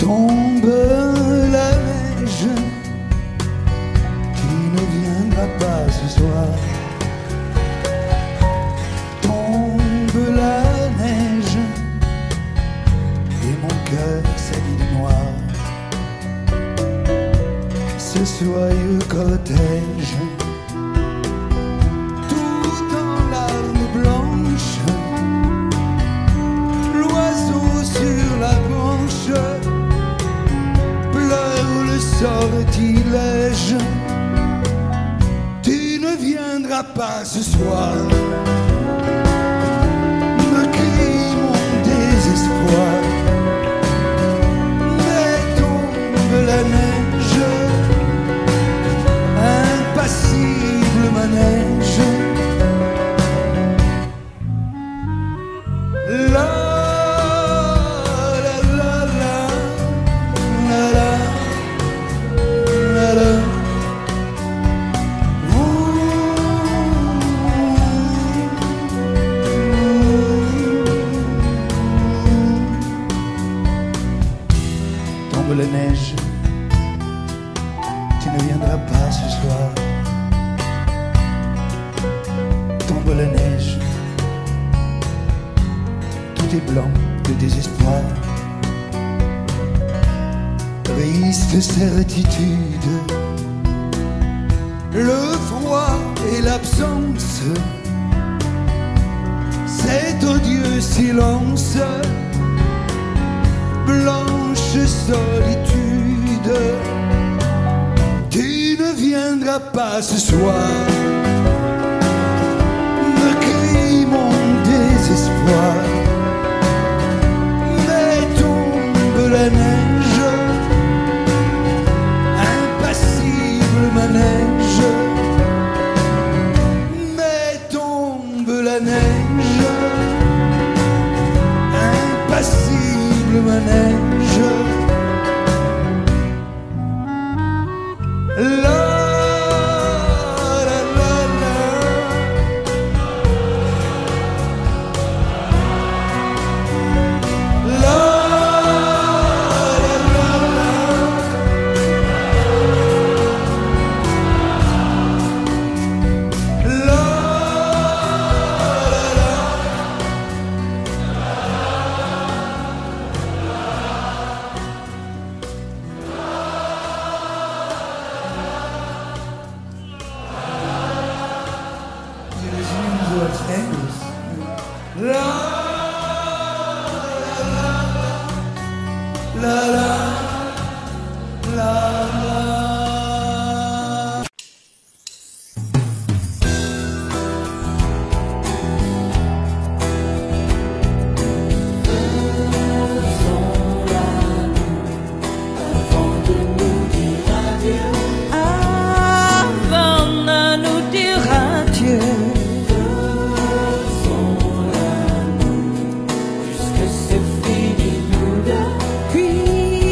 Tombe la neige, tu ne viendras pas ce soir. Tombe la neige, et mon cœur s'habille de noir. Ce soyeux cortège, tout en larmes blanches, l'oiseau sur la branche pleure le sortilège. Tu ne viendras pas ce soir, me crie mon désespoir. Mais tombe la neige, impassible manège. La la la la la la la la. Tombe la neige, tu ne viendras pas ce soir. Tombe la neige, tout est blanc de désespoir. Triste certitude, le froid et l'absence, cet odieux silence, blanche solitude. Tu ne viendras pas ce soir, me crie mon désespoir. Mais tombe la neige, impassible manège. Mais tombe la neige, impassible manège. La la la la. La la la la. La la la. La la la la. Avant de nous dire adieu, puisque c'est fini nous deux. Puis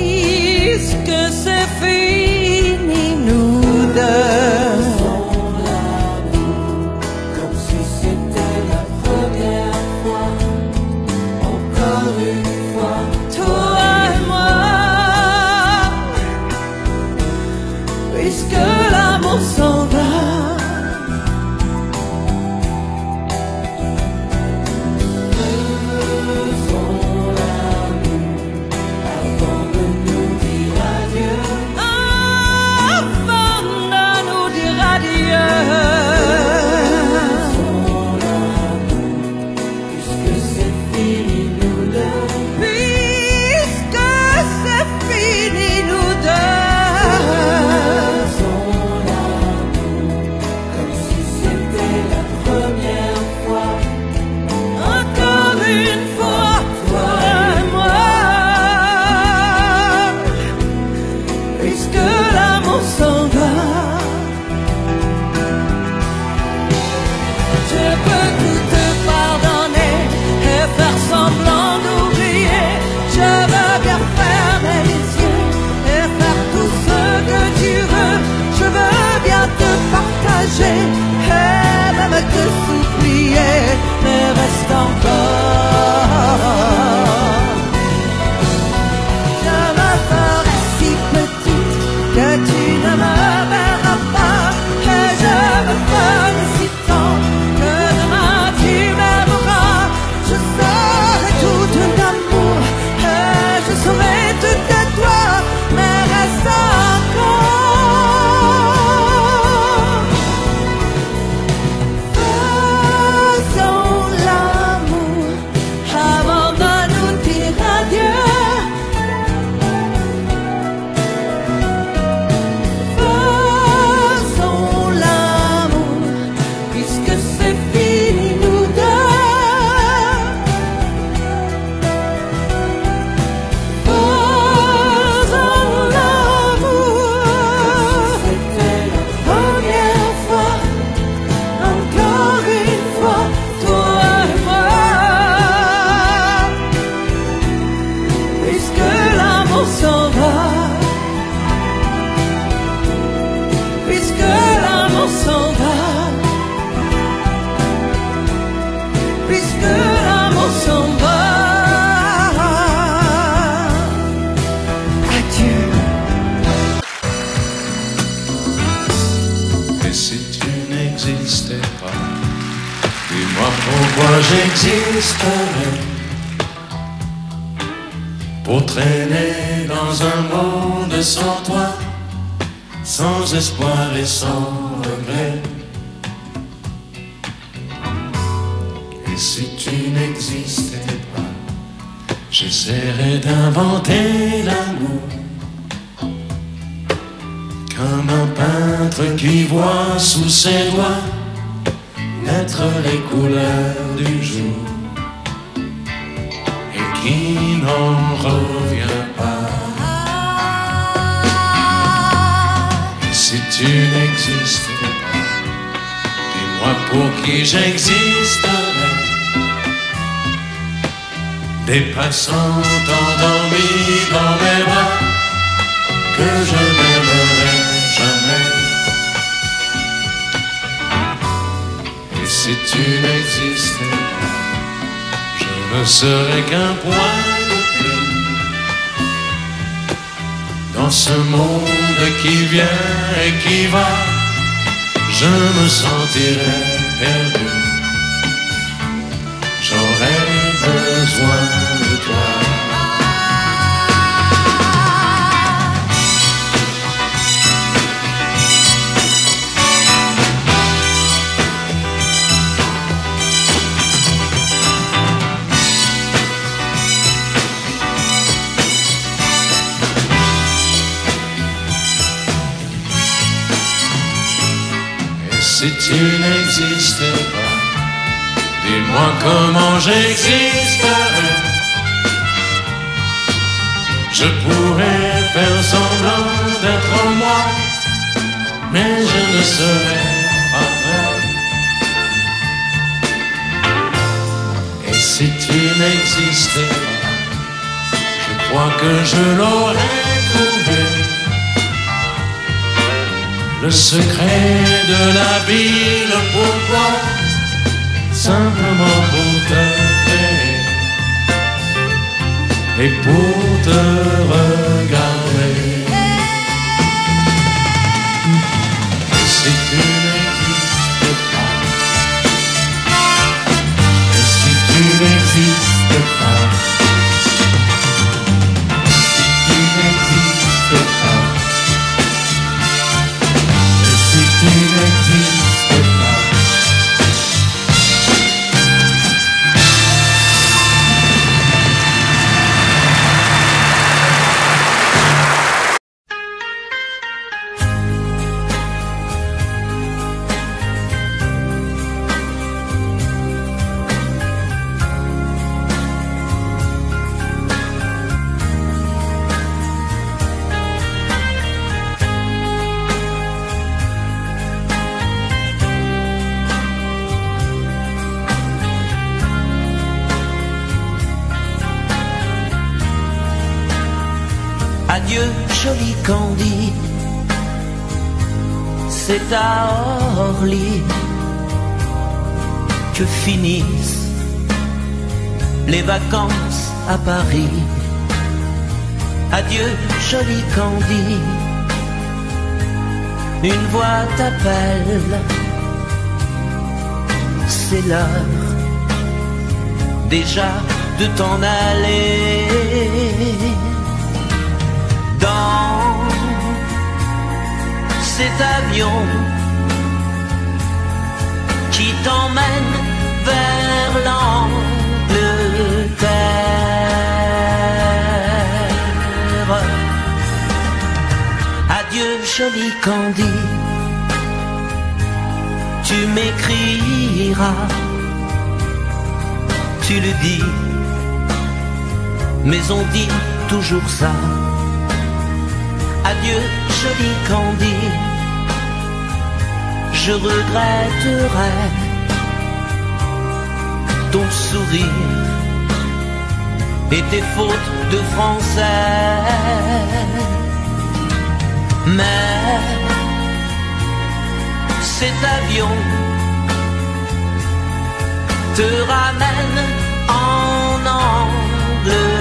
puisque l'amour s'en va. Adieu. Et si tu n'existais pas, dis-moi pourquoi j'existerais. Pour traîner dans un monde sans toi, sans espoir et sans regret. Et si tu n'existais pas, j'essaierais d'inventer l'amour, comme un peintre qui voit sous ses doigts naître les couleurs du jour et qui n'en revient pas. Et si tu n'existais pas, dis-moi pour qui j'existerais. Des passants endormis dans mes bras que je n'aimerai jamais. Et si tu n'existais pas, je ne serais qu'un point de plus dans ce monde qui vient et qui va. Je me sentirais perdu. J'aurais besoin de toi. Et si tu n'existais pas, dis-moi comment j'existerais. Je pourrais faire semblant d'être moi, mais je ne serais pas vrai. Et si tu n'existais pas, je crois que je l'aurais trouvé. Le secret de la vie, le pourquoi, simplement pour te créer et pour te regarder. Et si tu n'existes pas, et si tu n'existes pas, si tu n'existes pas, et si tu n'existes pas. Adieu, joli Candy, c'est à Orly que finissent les vacances à Paris. Adieu, joli Candy, une voix t'appelle, c'est l'heure déjà de t'en aller. Dans cet avion qui t'emmène vers l'Angleterre. Adieu, joli Candy, tu m'écriras, tu le dis, mais on dit toujours ça. Adieu, joli Candy, je regretterai ton sourire et tes fautes de français. Mais cet avion te ramène en Angleterre.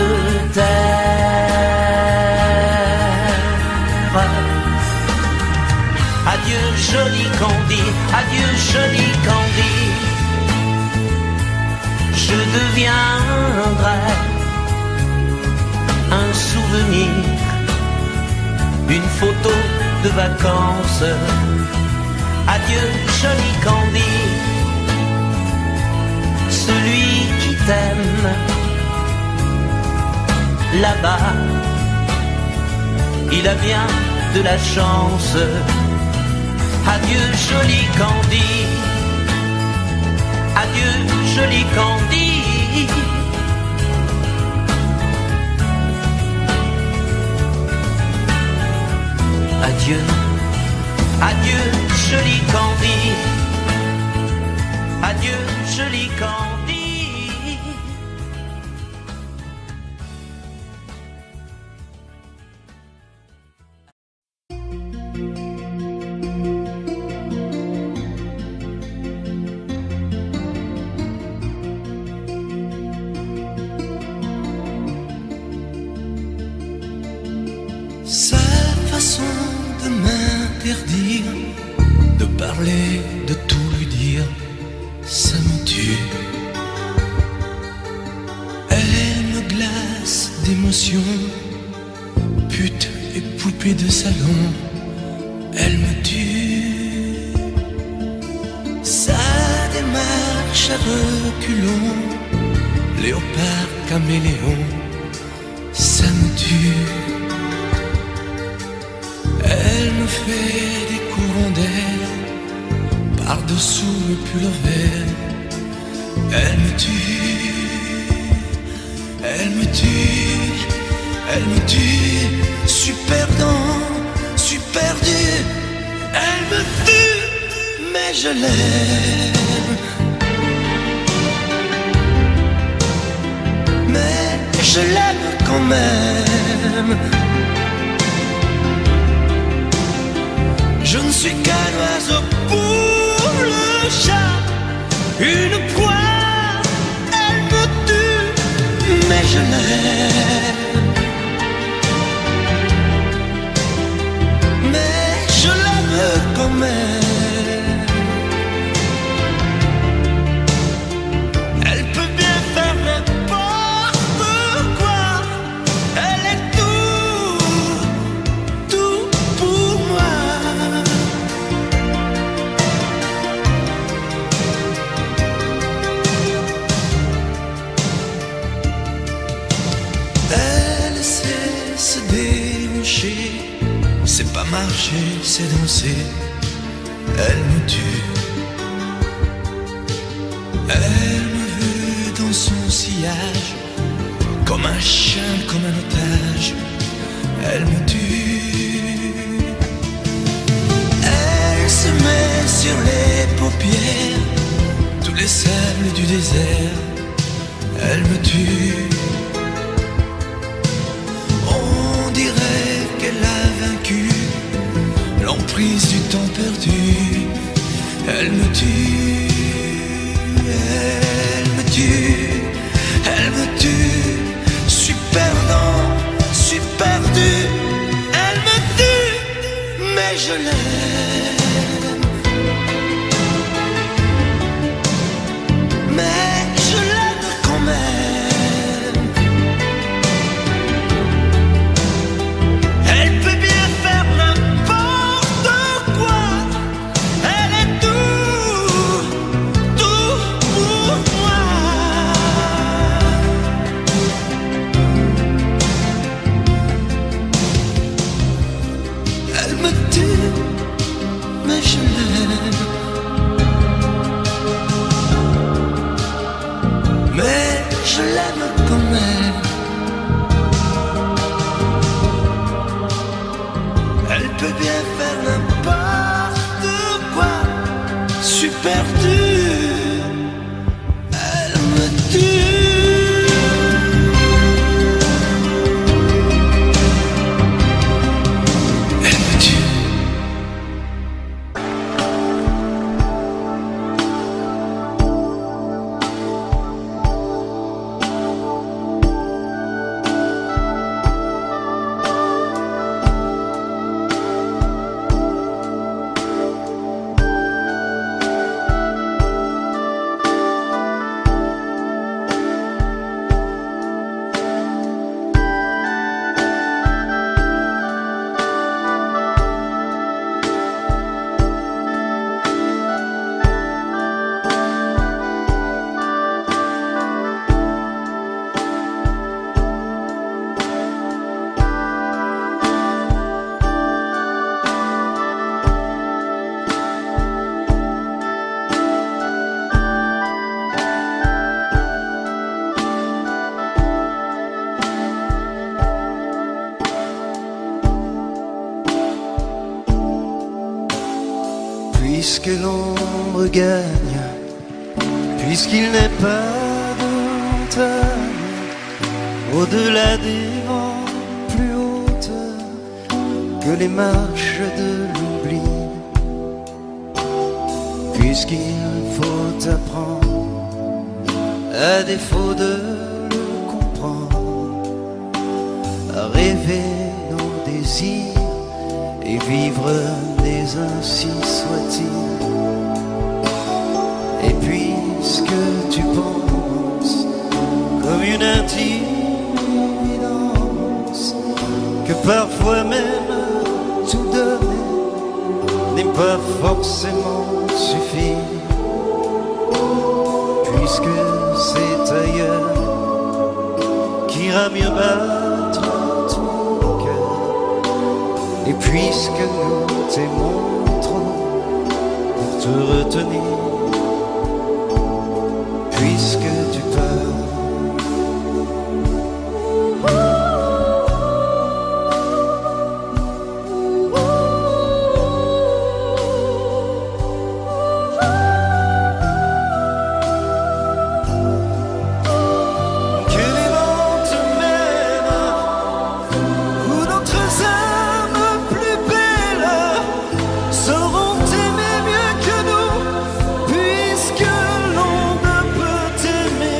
Adieu joli Candy, adieu joli Candy, je deviendrai un souvenir, une photo de vacances. Adieu joli Candy, celui qui t'aime là-bas, il a bien de la chance. Adieu joli Candy, adieu joli Candy. Adieu, adieu joli Candy, adieu joli Candy. Sa façon de m'interdire de parler, de tout lui dire, ça me tue. Elle me glace d'émotion, pute et poupée de salon, elle me tue. Sa démarche à reculons, léopard caméléon, ça me tue. Elle me fait des courants d'air par-dessous le pull vert. Elle me tue, elle me tue, elle me tue. Suis perdant, suis perdu. Elle me tue, mais je l'aime. Mais je l'aime quand même. Je ne suis qu'un oiseau pour le chat, une proie, elle me tue, mais je l'aime. Mais je l'aime quand même. Elle peut bien faire n'importe quoi, elle est tout pour moi. C'est pas marcher, c'est danser. Elle me tue. Elle me veut dans son sillage, comme un chien, comme un otage. Elle me tue. Elle se met sur les paupières tous les sables du désert. Elle me tue. On dirait qu'elle a vaincu l'emprise du temps perdu. Elle me tue, elle me tue, elle me tue. Suis perdant, suis perdu. Elle me tue, mais je l'aime. Mais je l'aime quand même. Elle peut bien faire n'importe quoi. Elle est tout pour moi. Elle me tue, mais je l'aime. Mais je l'aime quand même. Elle peut bien faire n'importe quoi. Suis perdu. Elle me tue. Elle me tue. puisque l'ombre gagne, puisqu'il n'est pas de montagne au-delà des vents plus hautes que les marches de l'oubli, puisqu'il faut apprendre, à défaut de le comprendre, à rêver nos désirs et vivre des ainsi soit-il. Et puisque tu penses comme une intime évidence que parfois même tout donner n'est pas forcément suffire, puisque c'est ailleurs qu'ira mieux battre ton cœur, et puisque nous t'aimons trop pour te retenir, puisque tu peurs. Puisque l'on ne peut t'aimer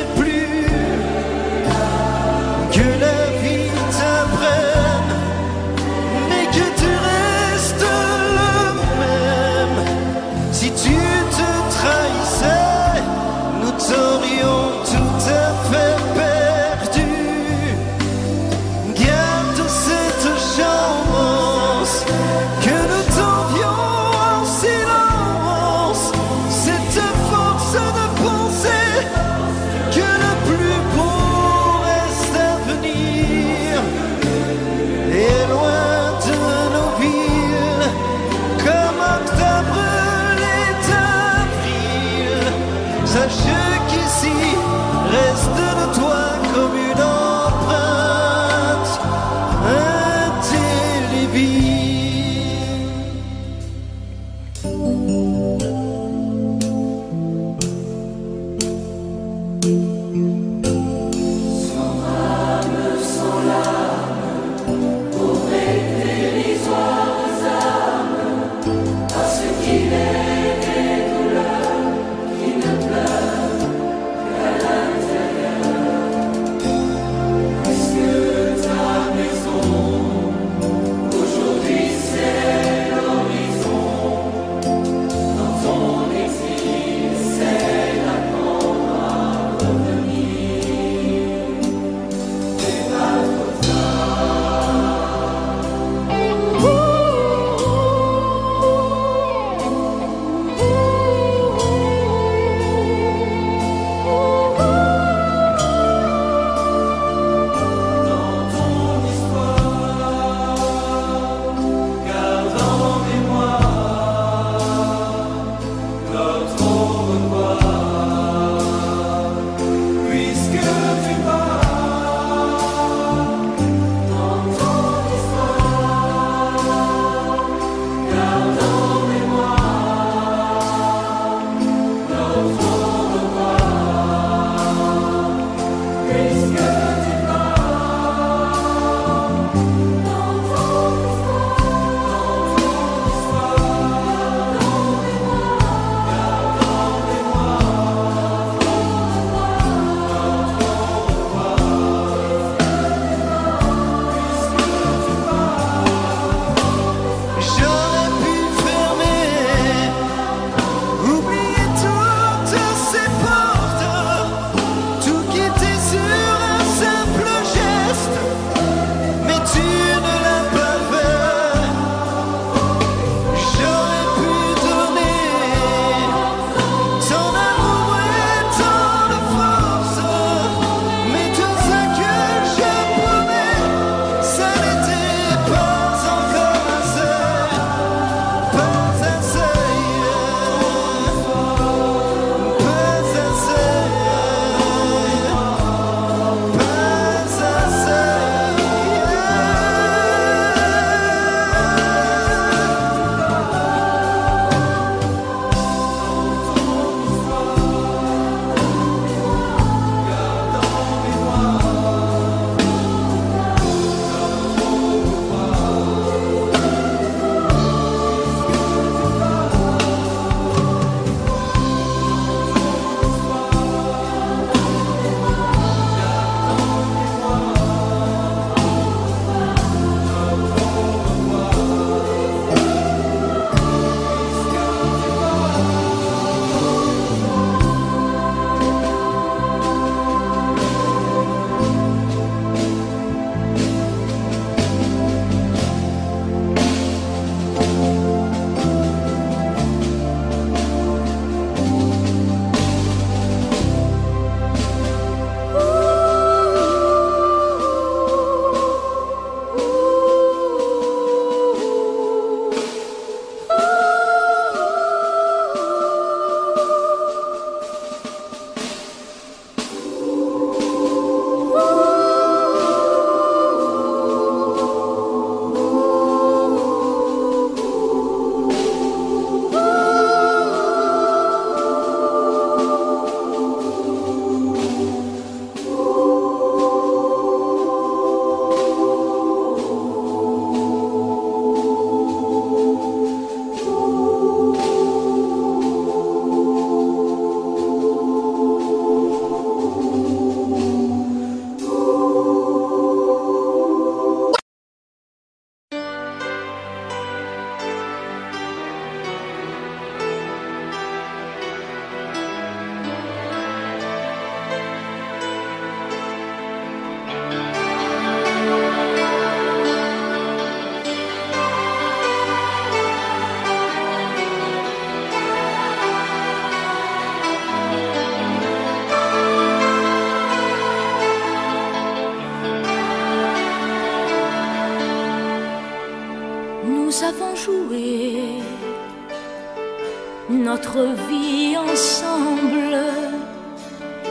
notre vie ensemble.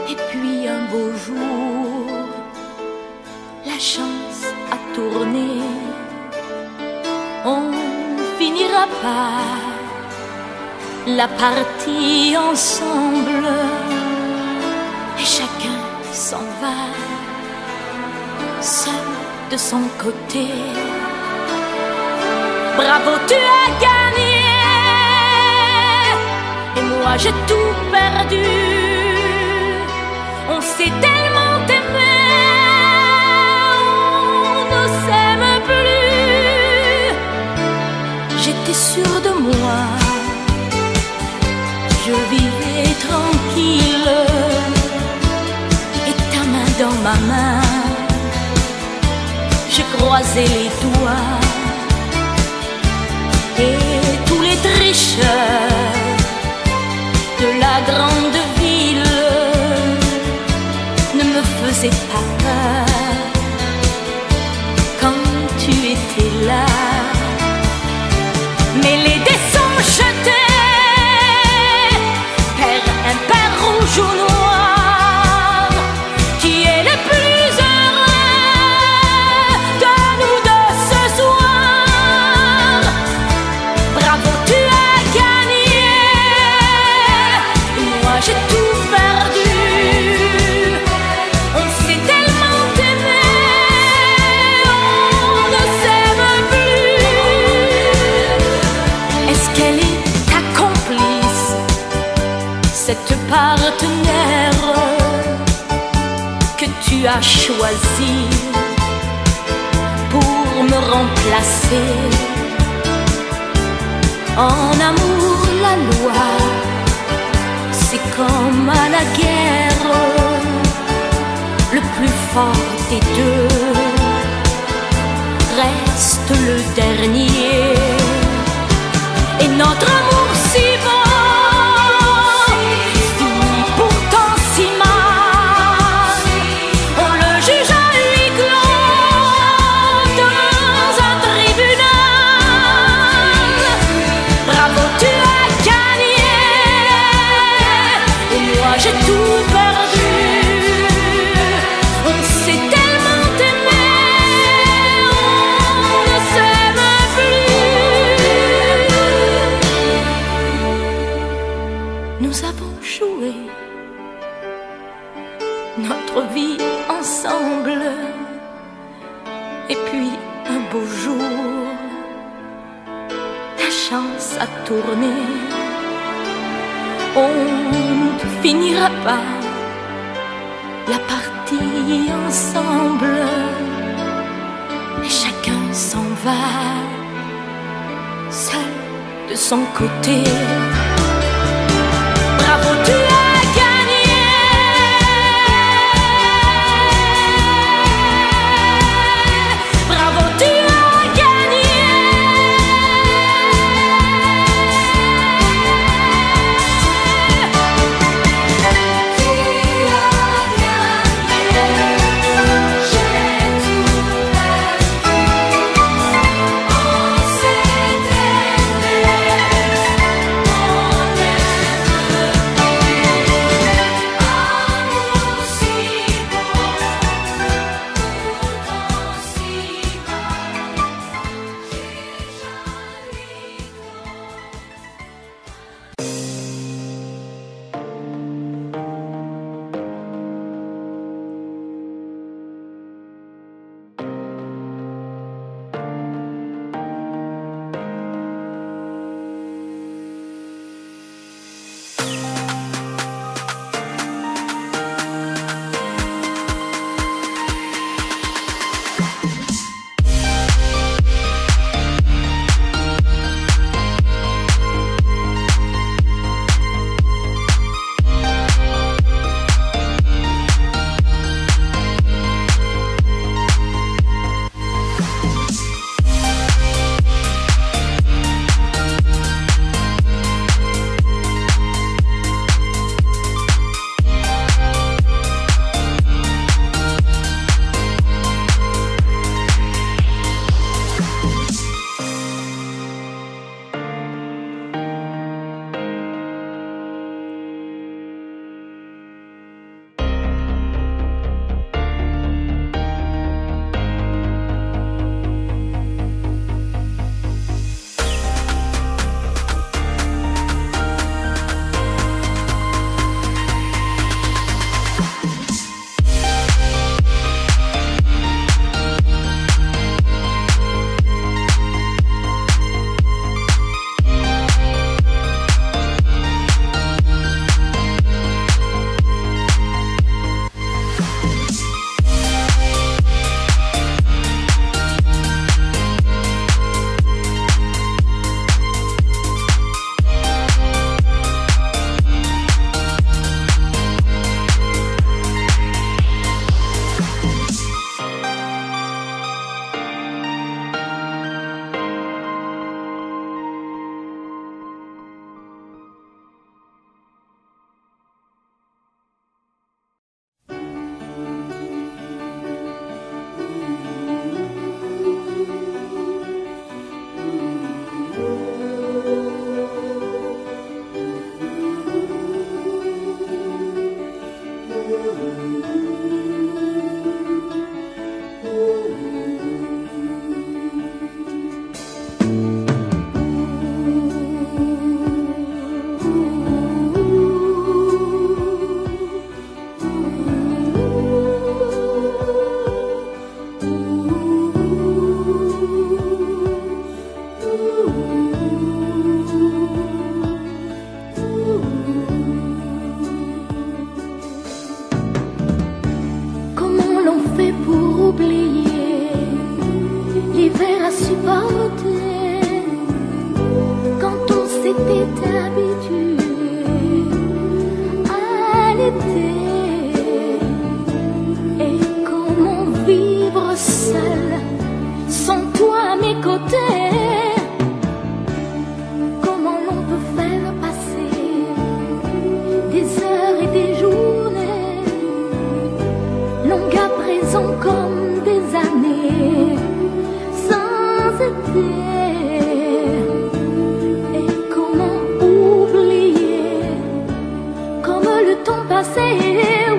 Et puis un beau jour, la chance a tourné. On finira par la partie ensemble. Et chacun s'en va, seul de son côté. Bravo, tu as gagné. Et moi j'ai tout perdu. On s'est tellement aimé, on ne s'aime plus. J'étais sûre de moi, je vivais tranquille. Et ta main dans ma main, je croisais les doigts. Et tous les tricheurs de la grande ville ne me faisaient pas peur quand tu étais là. Mais les dés sont jetés, père impair, rouge ou noir, qui est le plus heureux de nous deux ce soir. Bravo, tu as gagné. Moi j'ai tout perdu. On s'est tellement aimé, on ne s'aime plus. Est-ce qu'elle est ta complice, cette partenaire que tu as choisi pour me remplacer? En amour, la loi, c'est comme à la guerre, le plus fort des deux reste le dernier. Et notre amour si beau finit pourtant si mal. On le juge à huis clos dans un tribunal. Bravo, tu as gagné. Et moi j'ai tout perdu. On s'est tellement aimé, on ne s'aime plus. Nous avons joué notre vie ensemble. Et puis un beau jour, la chance a tourné. On ne finira pas la partie ensemble. Et chacun s'en va, seul de son côté. Bravo, tu as gagné. Bravo, tu as gagné. On qu'à présent comme des années sans été. Et comment oublier comme le temps passé,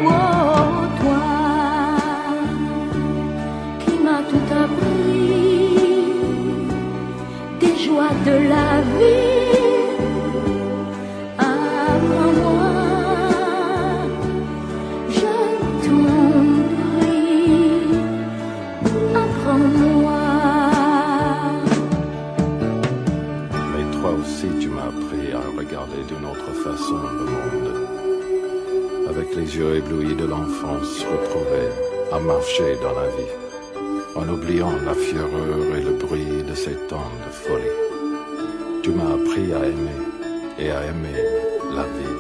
oh, toi qui m'as tout appris des joies de la vie. D'une autre façon le monde, avec les yeux éblouis de l'enfance retrouvée, à marcher dans la vie, en oubliant la fureur et le bruit de ces temps de folie. Tu m'as appris à aimer et à aimer la vie.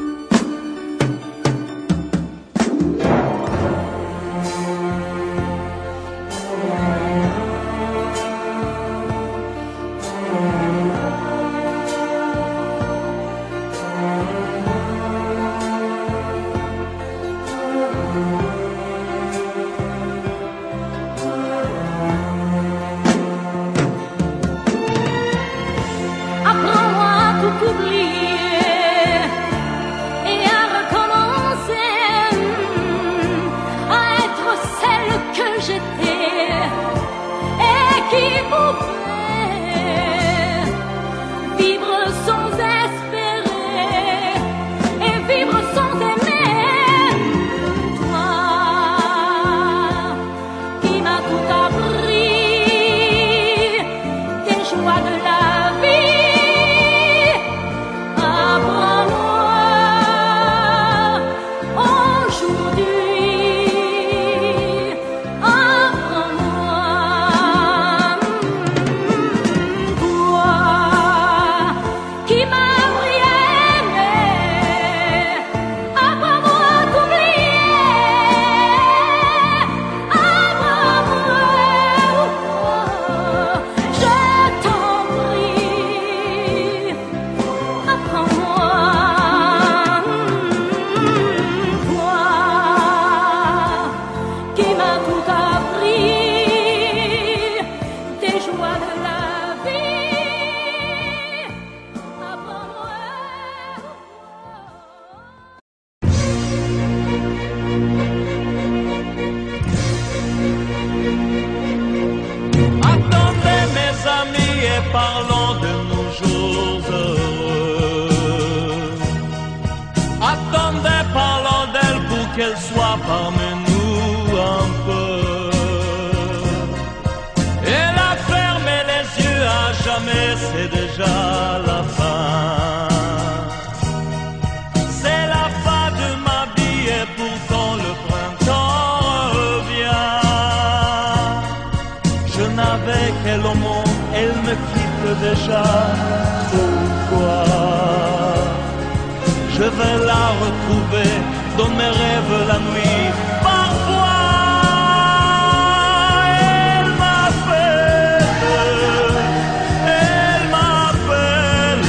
Parlons de nos jours heureux. Attendez, parlons d'elle pour qu'elle soit parmi nous un peu. Elle a fermé les yeux à jamais, c'est déjà la fin. C'est la fin de ma vie et pourtant le printemps revient. Je n'avais qu'elle au monde, elle me quitte déjà. Pourquoi? Je vais la retrouver dans mes rêves la nuit. Parfois elle m'appelle,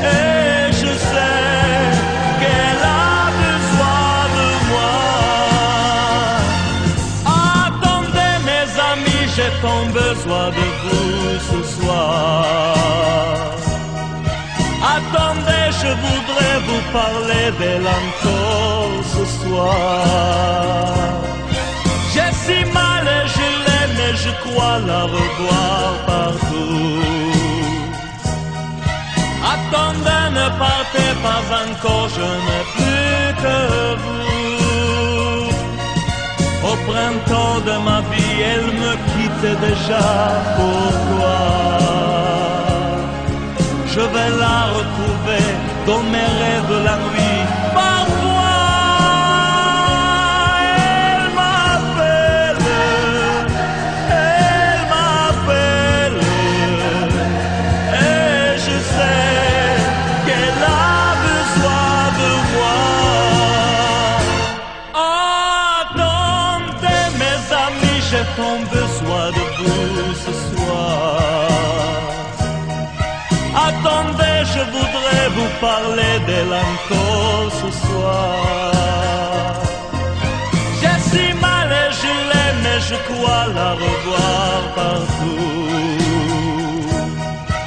et je sais qu'elle a besoin de moi. Attendez mes amis, j'ai tant besoin de vous ce soir. Attendez, je voudrais vous parler d'elle encore ce soir. J'ai si mal et je l'aime et je crois la revoir partout. Attendez, ne partez pas encore, je n'ai plus que vous. Au printemps de ma vie, elle me quitte déjà. Pourquoi? Je vais la retrouver dans mes rêves la nuit. Parfois elle m'appelle, et je sais qu'elle a besoin de moi. Attendez mes amis, j'ai tant besoin de vous ce soir. Attendez, je voudrais vous parler d'elle encore ce soir. J'ai si je crois la revoir partout.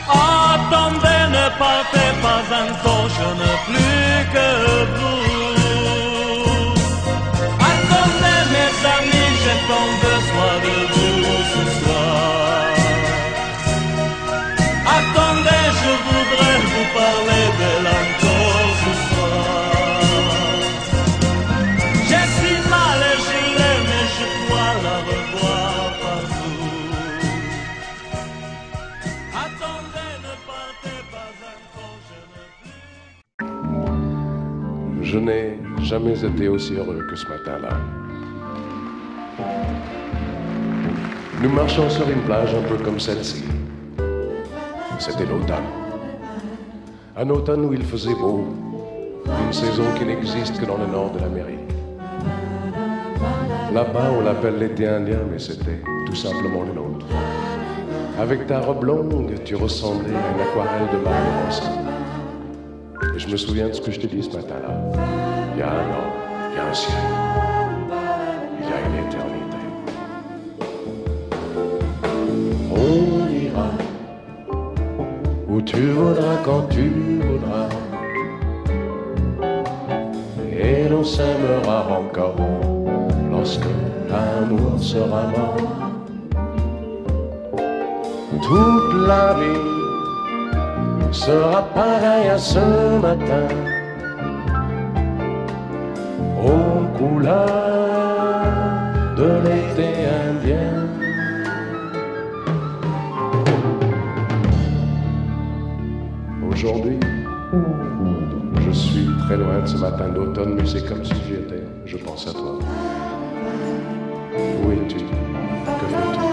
Attendez, ne partez pas encore, je n'ai plus que vous. Attendez mes amis, j'ai tant besoin de vous ce soir. Attendez, je voudrais vous parler d'elle encore ce soir. J'ai si mal et je l'aime et je crois la revoir partout. Attendez, ne partez pas encore, je ne plus. Je n'ai jamais été aussi heureux que ce matin-là. Nous marchions sur une plage un peu comme celle-ci. C'était l'automne. Un automne où il faisait beau, une saison qui n'existe que dans le nord de l'Amérique. Là-bas, on l'appelle l'été indien, mais c'était tout simplement le nôtre. Avec ta robe longue, tu ressemblais à une aquarelle de Barbarossa. Et je me souviens de ce que je t'ai dit ce matin-là. Il y a un an, il y a un ciel, il y a une éternité. On ira où tu voudras, quand tu voudras, et l'on s'aimera encore lorsque l'amour sera mort. Toute la vie sera pareille à ce matin, aux couleurs de l'été indien. Aujourd'hui, je suis très loin de ce matin d'automne, mais c'est comme si j'y étais. Je pense à toi. Où es-tu? Que fais-tu?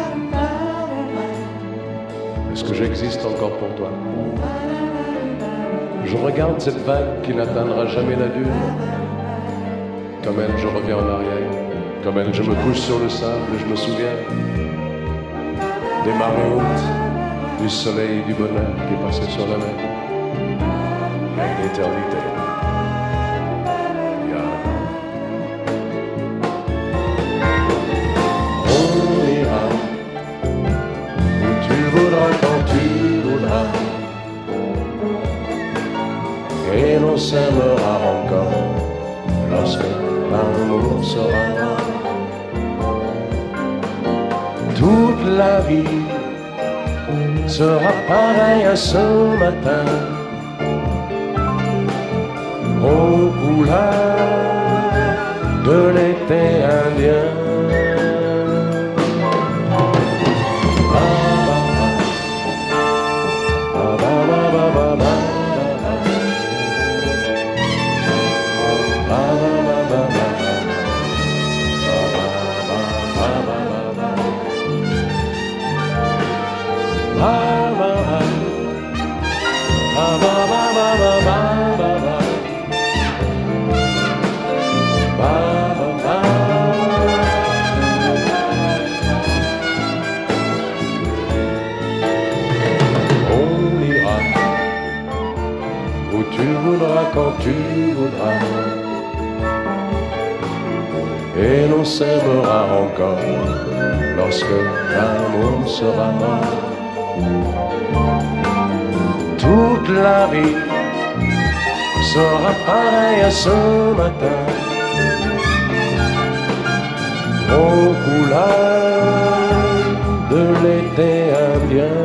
Est-ce que j'existe encore pour toi? Je regarde cette vague qui n'atteindra jamais la dune. Comme elle, je reviens en arrière. Comme elle, je me couche sur le sable et je me souviens des marées hautes, du soleil et du bonheur qui passaient sur la mer. Il y a une éternité. Il y a un an. On ira où tu voudras, quand tu voudras, et l'on s'aimera encore lorsque l'amour sera mort. Toute la vie sera pareille à ce matin, aux couleurs de l'été indien. Quand tu voudras, et l'on s'aimera encore lorsque l'amour sera mort. Toute la vie sera pareille à ce matin, aux couleurs de l'été indien.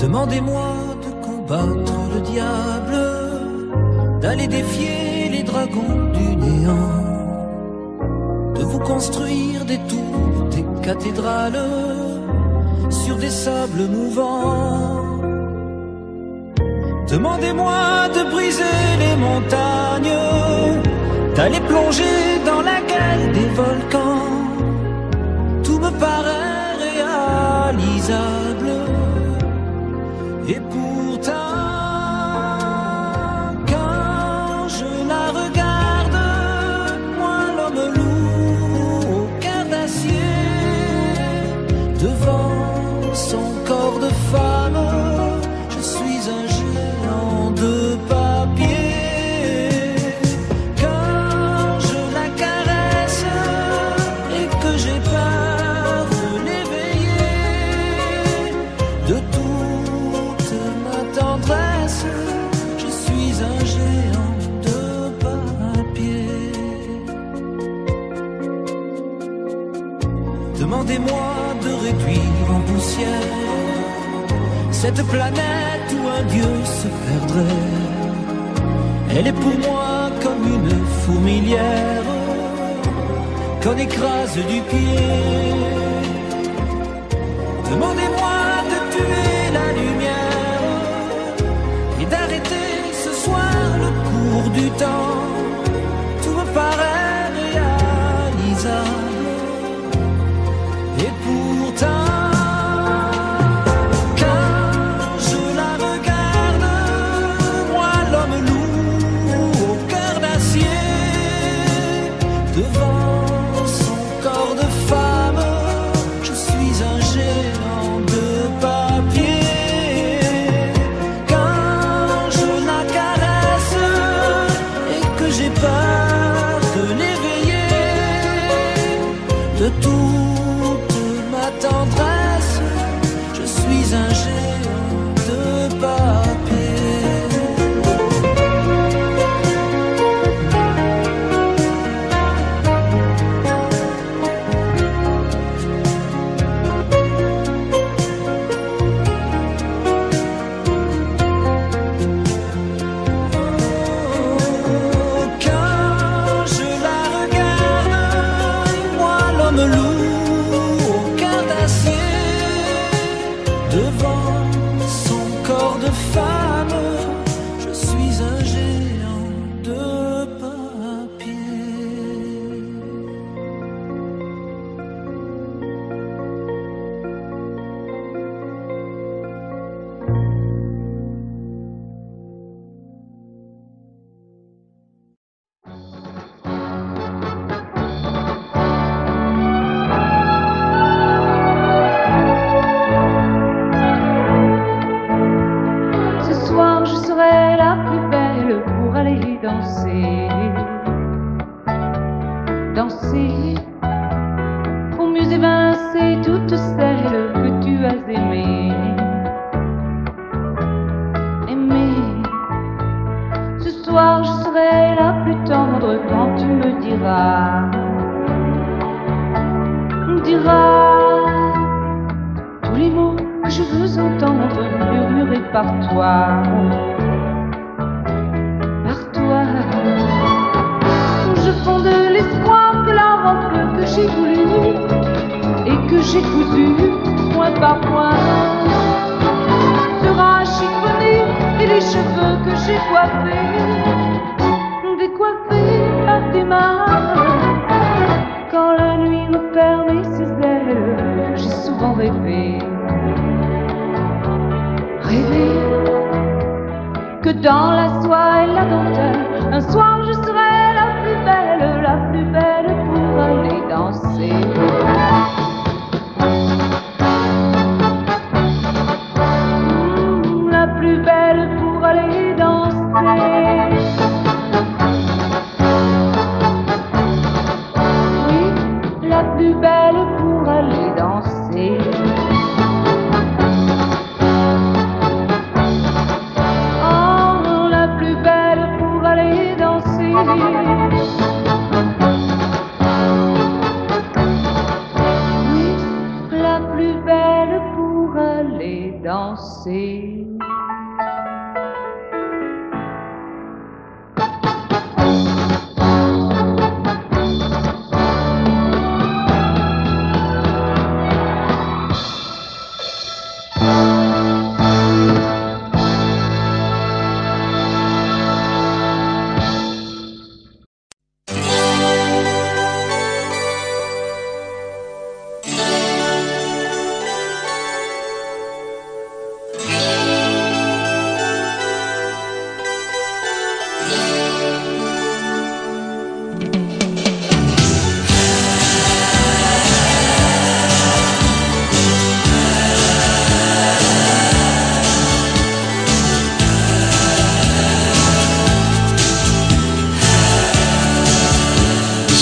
Demandez-moi de combattre le diable, d'aller défier les dragons du néant, de vous construire des tours, des cathédrales sur des sables mouvants. Demandez-moi de briser les montagnes, d'aller plonger dans la gueule des volcans. Tout me paraît réalisable. Et pourtant, quand je la regarde, moi l'homme lourd au cœur d'acier, devant son corps de femme, je suis un géant de papier. Quand je la caresse et que j'ai peur de l'éveiller, de toute ma tendresse, je suis un géant de papier. Demandez-moi de réduire en poussière cette planète où un dieu se perdrait. Elle est pour moi comme une fourmilière qu'on écrase du pied. Demandez-moi de tuer la lumière et d'arrêter ce soir le cours du temps. Tout me paraît réalisable. Et pourtant, devant son corps de femme, je suis un géant de papier. Quand je la caresse et que j'ai peur de l'éveiller, de toute ma tendresse, je suis un géant de papier. Danser pour mieux évincer toutes celles que tu as aimées. Aimer, ce soir je serai la plus tendre quand tu me diras tous les mots que je veux entendre murmurer par toi. Je fonde l'espoir que la robe que j'ai voulue et que j'ai cousue point par point sera chiffonnée, et les cheveux que j'ai coiffés décoiffés par tes mains. Quand la nuit me permet ses ailes, j'ai souvent rêvé que dans la soie et la dentelle, un soir je serai la plus belle pour aller danser. La plus belle pour aller danser. Oui, la plus belle pour aller danser. Oh, la plus belle pour aller danser. danser.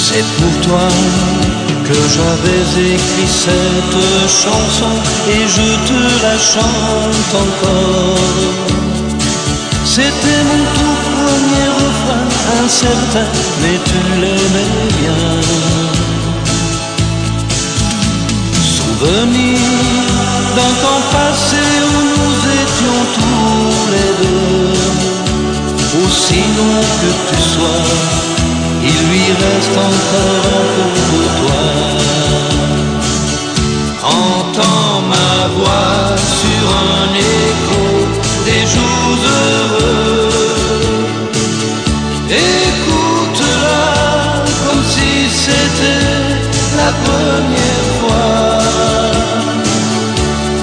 C'est pour toi que j'avais écrit cette chanson et je te la chante encore. C'était mon tout premier refrain, incertain, mais tu l'aimais bien. Souvenir d'un temps passé où nous étions tous les deux. Aussi loin que tu sois, il lui reste encore un peu de toi. Entends ma voix sur un écho des jours heureux. Écoute-la comme si c'était la première fois.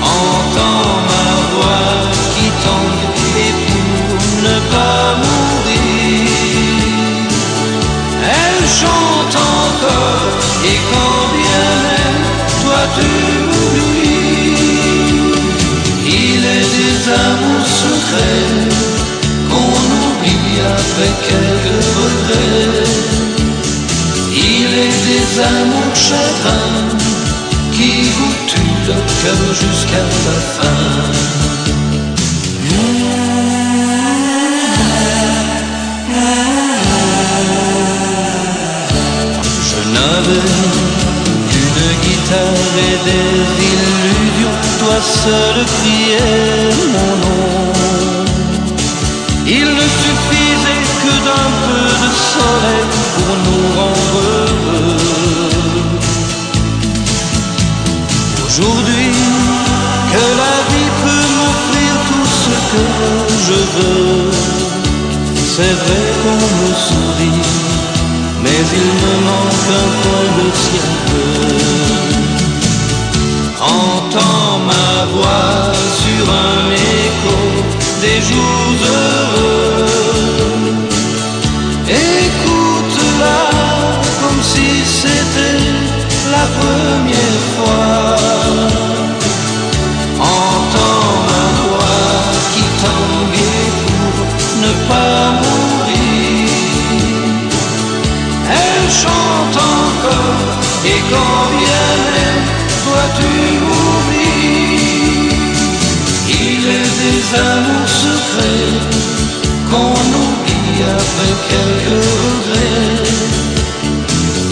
Entends ma voix qui tangue et pour ne pas mourir, elle chante encore, et quand bien même toi tu m'oublies, il est des amours secrets qu'on oublie après quelques regrets. Il est des amours chagrins qui vous tuent le cœur jusqu'à la fin. J'avais une guitare et des illusions, toi seul criais mon nom. Il ne suffisait que d'un peu de soleil pour nous rendre heureux. Aujourd'hui que la vie peut m'offrir tout ce que je veux, c'est vrai qu'on me sourit, mais il me manque un coin de ciel bleu. Entends ma voix sur un écho des jours heureux. Écoute-la comme si c'était la première fois. Entends ma voix qui tangue pour ne pas mourir. Elle chante encore, et quand bien même toi tu m'oublies, il est des amours secrets qu'on oublie après quelques regrets.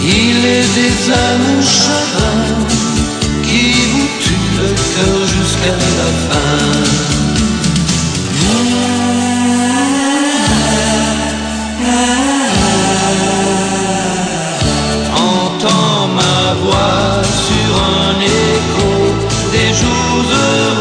Il est des amours chagrins qui vous tuent le cœur jusqu'à la fin. Entends ma voix sur un écho des jours heureux.